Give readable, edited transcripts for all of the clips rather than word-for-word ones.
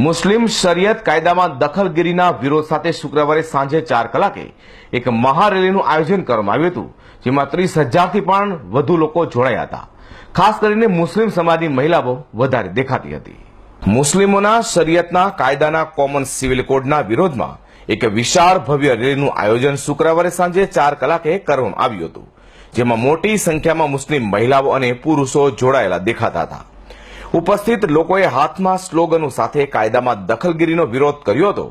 મુસ્લિમ શરિયત કાયદામાં દખલગીરીના વિરોધ સાથે શુક્રવારે સાંજે 4 કલાકે એક મહારેલીનું આયોજન કરવામાં આવ્યું હતું, જેમાં 30,000થી પણ વધુ લોકો જોડાયા હતા. ખાસ કરીને મુસ્લિમ સમાજની મહિલાઓ વધારે દેખાતી હતી. મુસ્લિમોના શરિયતના કાયદાના કોમન સિવિલ કોડના વિરોધમાં એક વિશાળ ભવ્ય રેલીનું આયોજન શુક્રવારે સાંજે 4 કલાકે કરવામાં આવ્યું હતું, જેમાં મોટી સંખ્યામાં મુસ્લિમ મહિલાઓ અને પુરુષો જોડાયેલા દેખાતા હતા. ઉપસ્થિત લોકોએ હાથમાં સ્લોગનો સાથે કાયદામાં દખલગીરીનો વિરોધ કર્યો હતો.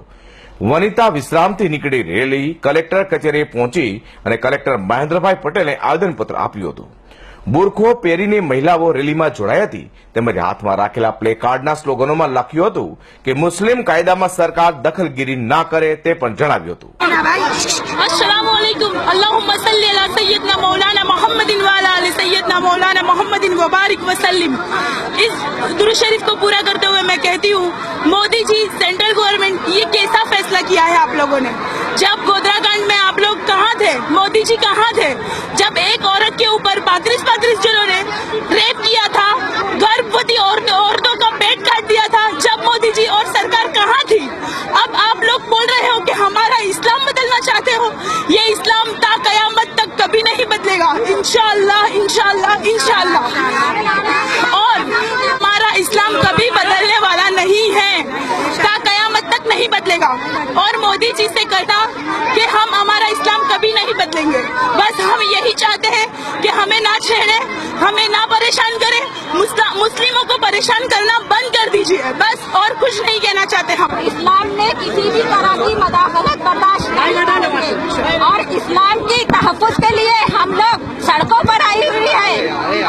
વનિતા વિશ્રામથી નીકળી રેલી કલેક્ટર કચેરીએ પહોંચી અને કલેક્ટર મહેન્દ્રભાઈ પટેલે આવેદનપત્ર આપ્યું હતું. બુરખો પહેરીને મહિલાઓ રેલીમાં જોડાઈ હતી, તેમજ હાથમાં રાખેલા પ્લે કાર્ડના સ્લોગનોમાં લખ્યું હતું કે મુસ્લિમ કાયદામાં સરકાર દખલગીરી ના કરે તે પણ જણાવ્યું હતું. अस्सलामुअलैकुम, अल्लाहुम्मा सल्ली अला सय्यदना मौलाना मोहम्मदिन व अला आलि सय्यदना मौलाना मोहम्मदिन व बारिक व सल्लिम. इस दुरूद शरीफ को पूरा करते हुए मैं कहती हूँ, मोदी जी, सेंट्रल गवर्नमेंट, ये कैसा फैसला किया है आप लोगों ने? जब गोधरा कांड में आप लोग कहाँ थे? मोदी जी कहाँ थे? जब एक औरत के ऊपर 35 जनों ने रेप किया था, गर्भवती औरतों का पेट काट दिया था, जब मोदी जी और सरकार कहाँ थी? अब आप लोग बोल रहे हो कि हमारा इस्लाम बदलना चाहते हो. ये इस्लाम ता कयामत तक कभी नहीं बदलेगा, इंशाअल्लाह इंशाअल्लाह इंशाअल्लाह. और हमारा इस्लाम कभी बदलने वाला नहीं है, ता कयामत तक नहीं बदलेगा. और मोदी जी से कहना कि हम हमारा इस्लाम कभी नहीं बदलेंगे. बस हम यही चाहते हैं कि हमें ना छेड़े, हमें ना परेशान करे, मुस्लिमों को परेशान करना बंद कर दीजिए. बस और कुछ नहीं कहना चाहते हम. इस्लाम ने किसी भी तरह की मदाखलत बर्दाश्त नहीं करेंगे और इस्लाम की तहफ़्फ़ुज़ के लिए हम लोग सड़कों पर आई हुई है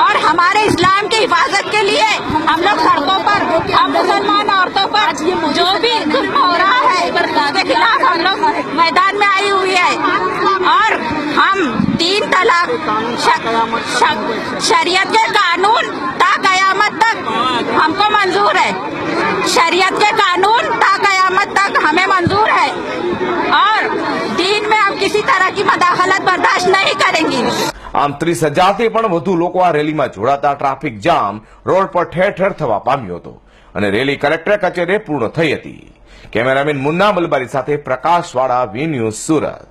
और हमारे इस्लाम की हिफाजत के लिए हम लोग सड़कों पर, हम मुसलमान औरतों पर जो भी जुल्म हो रहा है उसके खिलाफ हम लोग मैदान में आई हुई है. और हम 3 तलाक शरीयत के कानून ता कयामत तक हमको मंजूर है. शरीयत के कानून ता कयामत तक हमें मंजूर है और दीन में हम किसी तरह की मदाखलत बर्दाश्त नहीं करेंगे. આમ 30,000થી પણ વધુ લોકો આ રેલીમાં જોડાતા ટ્રાફિક જામ રોડ પર ઠેર ઠેર થવા પામ્યો હતો અને રેલી કલેક્ટર કચેરીએ પૂર્ણ થઈ હતી. કેમેરામેન મુન્ના મલબારી સાથે પ્રકાશવાળા, વી ન્યૂઝ, સુરત.